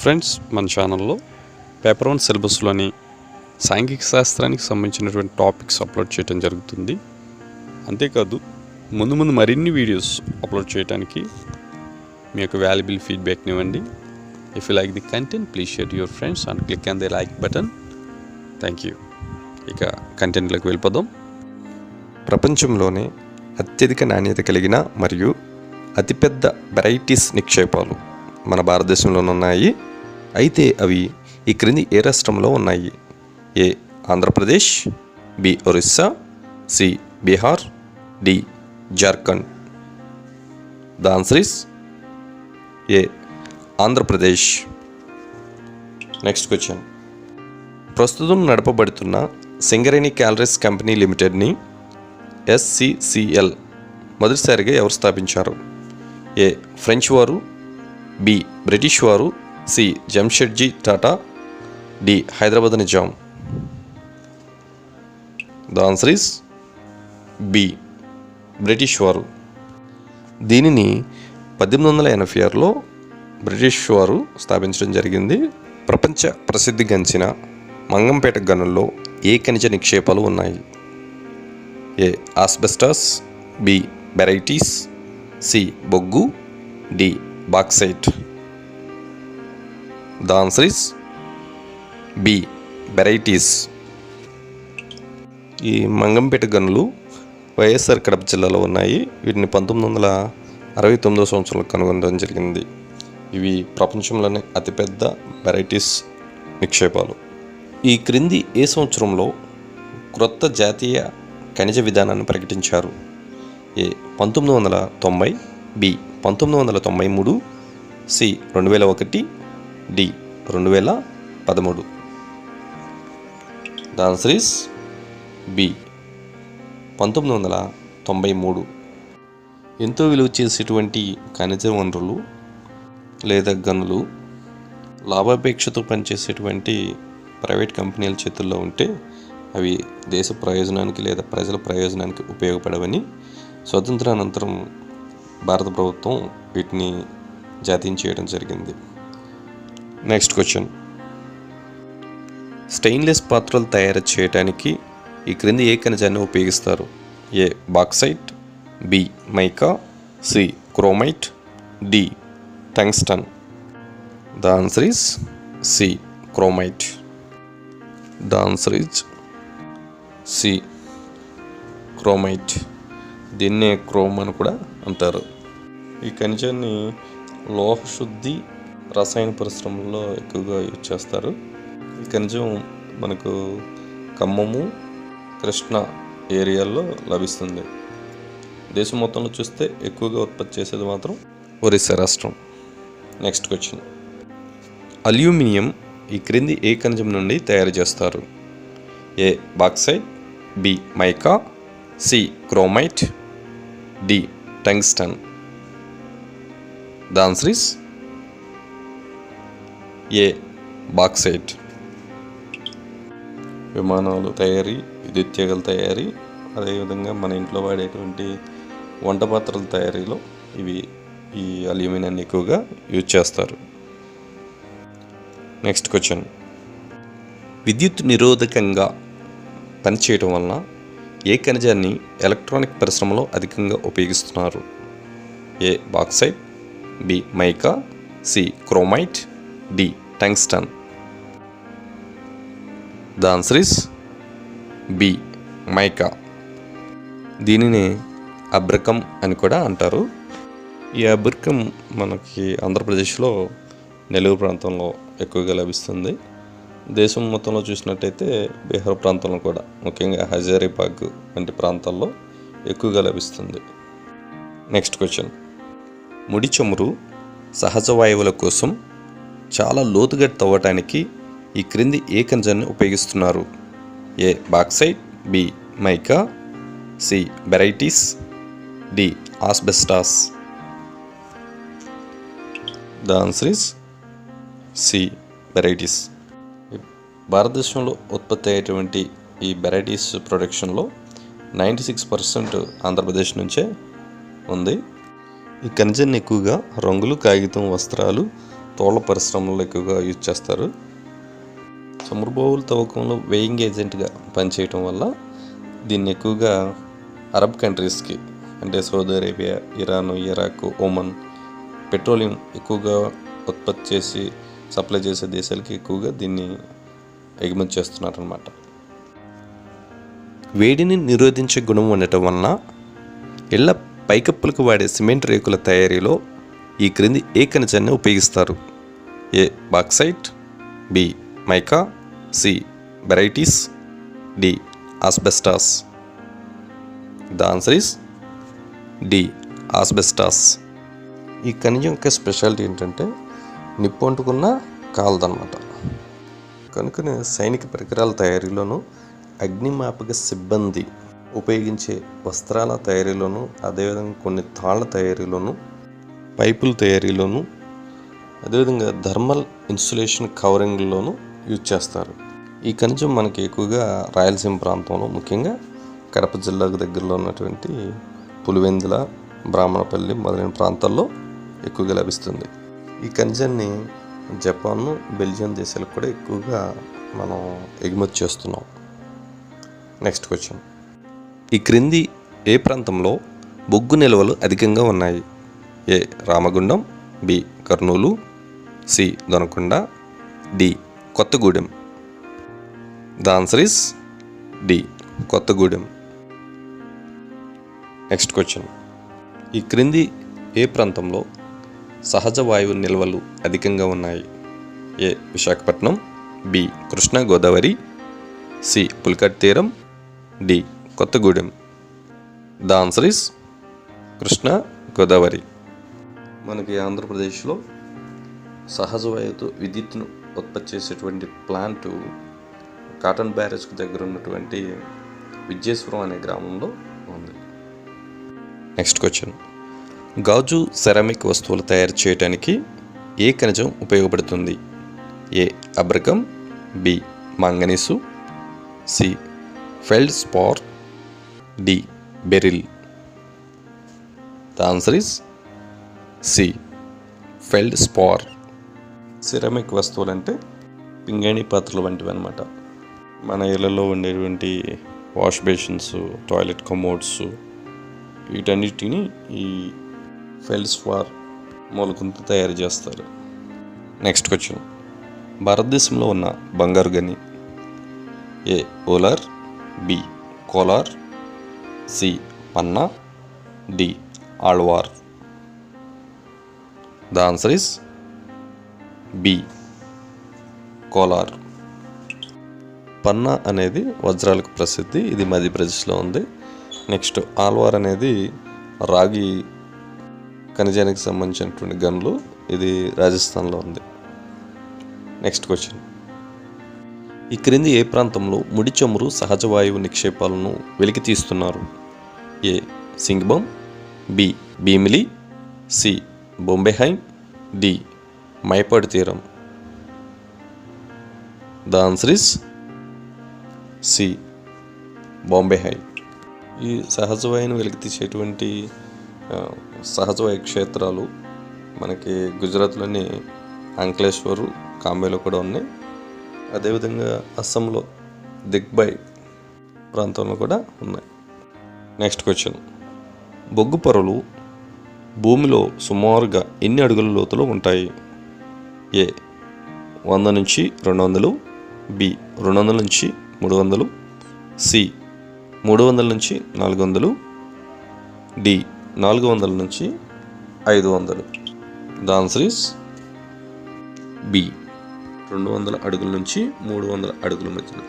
Friends, మన ఛానల్లో paper 1 సిలబస్లోని సాంఘిక శాస్త్రానికి సంబంధించినటువంటి టాపిక్స్ అప్లోడ్ చేయడం జరుగుతుంది. అంతేకాదు ముందు మరిన్ని వీడియోస్ అప్లోడ్ చేయడానికి మీ యొక్క వాల్యుబుల్ ఫీడ్బ్యాక్ని ఇవ్వండి. If you like the content please share your friends and click on the like button. Thank you. ఇక కంటెంట్లోకి వెళ్ళిపోదాం. ప్రపంచంలోనే అత్యధిక నాణ్యత కలిగిన మరియు అతిపెద్ద వెరైటీస్ నిక్షేపాలు మన భారతదేశంలోనే ఉన్నాయి. అయితే అవి ఈ క్రింది ఏ రాష్ట్రంలో ఉన్నాయి? A Andhra Pradesh, B Orissa, C Bihar, D Jharkhand. The answer is A Andhra Pradesh. Next question. ప్రస్తుతం నడపబడుతున్న సింగరేణి క్యాలరీస్ కంపెనీ లిమిటెడ్ని SCCL మొదటిసారిగా ఎవరు స్థాపించారు? ఏ ఫ్రెంచ్ వారు, బి బ్రిటిష్ వారు, C Jamshedji Tata, D Hyderabad Nizam. The answer is B British వారు. దీనిని 1886లో బ్రిటిష్ వారు స్థాపించడం జరిగింది. ప్రపంచ ప్రసిద్ధిగాంచిన మంగంపేట గనుల్లో ఏ ఖనిజ నిక్షేపాలు ఉన్నాయి? A asbestos, B barytes, C బొగ్గు, D bauxite. The answer is B barytes. ఈ మంగంపేట గనులు వైఎస్ఆర్ కడప జిల్లాలో ఉన్నాయి. వీటిని 1969 సంవత్సరంలో కనుగొనడం జరిగింది. ఇవి ప్రపంచంలోనే అతిపెద్ద వెరైటీస్ నిక్షేపాలు. ఈ క్రింది ఏ సంవత్సరంలో క్రొత్త జాతీయ ఖనిజ విధానాన్ని ప్రకటించారు? A 1990, B 1993, C 2001, D 2013. The answer is B 1993. ఎంతో విలువ చేసేటువంటి ఖనిజ వనరులు లేదా గనులు లాభాపేక్షతో పనిచేసేటువంటి ప్రైవేట్ కంపెనీల చేతుల్లో ఉంటే అవి దేశ ప్రయోజనానికి లేదా ప్రజల ప్రయోజనానికి ఉపయోగపడవని స్వతంత్రానంతరం భారత ప్రభుత్వం వీటిని జాతీయం చేయడం జరిగింది. Next question. స్టెయిన్లెస్ పాత్రలు తయారు చేయడానికి ఈ క్రింది ఏ ఖనిజాన్ని ఉపయోగిస్తారు? A bauxite, B mica, C chromite, D tungsten. The answer is C chromite. The answer is C chromite. దీన్నే క్రోమ్ అని కూడా అంటారు. ఈ ఖనిజాన్ని లోహ శుద్ధి రసాయన పరిశ్రమల్లో ఎక్కువగా యూజ్ చేస్తారు. ఈ ఖనిజం మనకు ఖమ్మము, కృష్ణా ఏరియాల్లో లభిస్తుంది. దేశం మొత్తంలో చూస్తే ఎక్కువగా ఉత్పత్తి చేసేది మాత్రం ఒరిస్సా రాష్ట్రం. Next question. అల్యూమినియం ఈ క్రింది ఏ ఖనిజం నుండి తయారు చేస్తారు? A bauxite, B mica, C chromite, D tungsten. The answer is A bauxite. విమానాలు తయారీ, విద్యుత్ తీగల తయారీ, అదేవిధంగా మన ఇంట్లో వాడేటువంటి వంట పాత్రల తయారీలో ఈ అల్యూమినియాన్ని ఎక్కువగా యూజ్ చేస్తారు. Next question. విద్యుత్ నిరోధకంగా పనిచేయటం వలన ఏ ఖనిజాన్ని ఎలక్ట్రానిక్ పరిశ్రమలో అధికంగా ఉపయోగిస్తున్నారు? A bauxite, B mica, C chromite, D tungsten. The answer is B mica. దీనినే అబ్రకం అని కూడా అంటారు. ఈ అబ్రకం మనకి ఆంధ్రప్రదేశ్లో నెల్లూరు ప్రాంతంలో ఎక్కువగా లభిస్తుంది. దేశం మొత్తంలో చూసినట్టయితే బీహార్ ప్రాంతంలో కూడా, ముఖ్యంగా హజారీబాగ్ వంటి ప్రాంతాల్లో ఎక్కువగా లభిస్తుంది. Next question. ముడి చమురు సహజ వాయువుల కోసం చాలా లోతుగా తవ్వటానికి ఈ క్రింది ఏ ఖనిజాన్ని ఉపయోగిస్తున్నారు? A bauxite, B mica, C barytes, D asbestos. The answer is C barytes. భారతదేశంలో ఉత్పత్తి అయ్యేటువంటి ఈ వెరైటీస్ ప్రొడక్షన్లో 96% ఆంధ్రప్రదేశ్ నుంచే ఉంది. ఈ ఖనిజాన్ని ఎక్కువగా రంగులు, కాగితం, వస్త్రాలు, తోళ్ల పరిశ్రమల్లో ఎక్కువగా యూజ్ చేస్తారు. చమురు బావుల తవ్వకంలో వేయింగ్ ఏజెంట్గా పనిచేయటం వల్ల దీన్ని ఎక్కువగా అరబ్ కంట్రీస్కి, అంటే Saudi Arabia, Iran, Iraq, Oman petroleum ఎక్కువగా ఉత్పత్తి చేసి సప్లై చేసే దేశాలకి ఎక్కువగా దీన్ని ఎగుమతి చేస్తున్నారన్నమాట. వేడిని నిరోధించే గుణం ఉండటం వలన ఇళ్ల పైకప్పులకు వాడే సిమెంట్ రేకుల తయారీలో ఈ క్రింది ఏ ఖనిజాన్ని ఉపయోగిస్తారు? A bauxite, B mica, C barytes, D asbestos. The answer is D asbestos. ఈ ఖనిజం యొక్క స్పెషాలిటీ ఏంటంటే నిప్పు అంటుకున్న కాలదన్నమాట. కనుకనే సైనిక పరికరాల తయారీలోనూ, అగ్నిమాపక సిబ్బంది ఉపయోగించే వస్త్రాల తయారీలోనూ, అదేవిధంగా కొన్ని తాళ్ల తయారీలోనూ, పైపుల తయారీలోనూ, అదేవిధంగా థర్మల్ ఇన్సులేషన్ కవరింగ్లోనూ యూజ్ చేస్తారు. ఈ ఖనిజం మనకి ఎక్కువగా రాయలసీమ ప్రాంతంలో, ముఖ్యంగా కడప జిల్లాకు దగ్గరలో ఉన్నటువంటి పులివెందుల, బ్రాహ్మణపల్లి మొదలైన ప్రాంతాల్లో ఎక్కువగా లభిస్తుంది. ఈ ఖనిజాన్ని జపాన్, బెల్జియం దేశాలకు కూడా ఎక్కువగా మనం ఎగుమతి చేస్తున్నాం. Next question. ఈ క్రింది ఏ ప్రాంతంలో బొగ్గు నిల్వలు అధికంగా ఉన్నాయి? A Ramagundam, B Kurnool, C Donakonda, D Kothagudem. The answer is D Kothagudem. Next question. ఈ క్రింది ఏ ప్రాంతంలో సహజ వాయువు నిల్వలు అధికంగా ఉన్నాయి? A Visakhapatnam, B Krishna Godavari, C Pulicat తీరం, D Kothagudem. The answer is Krishna Godavari. మనకి ఆంధ్రప్రదేశ్లో సహజ వాయువుతో విద్యుత్తును ఉత్పత్తి చేసేటువంటి ప్లాంట్ కాటన్ బ్యారేజ్కి దగ్గర ఉన్నటువంటి విజయేశ్వరం అనే గ్రామంలో ఉంది. Next question. గాజు సెరామిక్ వస్తువులు తయారు చేయడానికి ఏ ఖనిజం ఉపయోగపడుతుంది? ఏ అబ్రకం, B manganese, C feldspar, D beryl. The answer is C feldspar. Ceramic వస్తువులు అంటే పింగాణి పాత్రలు వంటివి అన్నమాట. మన ఇళ్లలో ఉండేటువంటి వాష్ బేసిన్స్, టాయిలెట్ కమోడ్స్, వీటన్నిటిని ఈ ఫెల్డ్ స్పార్ మూలకంతో తయారు చేస్తారు. Next question. భారతదేశంలో ఉన్న బంగారు గని? A Olar, B Kolar, C Panna, D Alwar. The answer is B Kolar. Panna అనేది వజ్రాలకు ప్రసిద్ధి, ఇది మధ్యప్రదేశ్లో ఉంది. నెక్స్ట్ ఆల్వార్ అనేది రాగి ఖనిజానికి సంబంధించినటువంటి గనులు, ఇది రాజస్థాన్లో ఉంది. Next question. ఈ క్రింది ఏ ప్రాంతంలో ముడి చమురు సహజ వాయువు నిక్షేపాలను వెలికి తీస్తున్నారు? ఏ సింగ్బమ్, B Bhimili, C Bombay High, D Mypadu తీరం. The answer is C Bombay High. ఈ సహజ వాయువును వెలికి తీసేటువంటి సహజ వాయు క్షేత్రాలు మనకి గుజరాత్లోని అంక్లేశ్వరు, కాంబేలో కూడా ఉన్నాయి. అదేవిధంగా అస్సాంలో దిగ్బాయ్ ప్రాంతంలో కూడా ఉన్నాయి. Next question. బొగ్గు పొరలు భూమిలో సుమారుగా ఎన్ని అడుగుల లోతులో ఉంటాయి? ఏ 100 నుంచి 200, బి 200 నుంచి 300, సి 300 నుంచి 400, డి 400 నుంచి 500. ద ఆన్సర్ ఈస్ బి 200 అడుగుల నుంచి 300 అడుగుల మధ్యలో.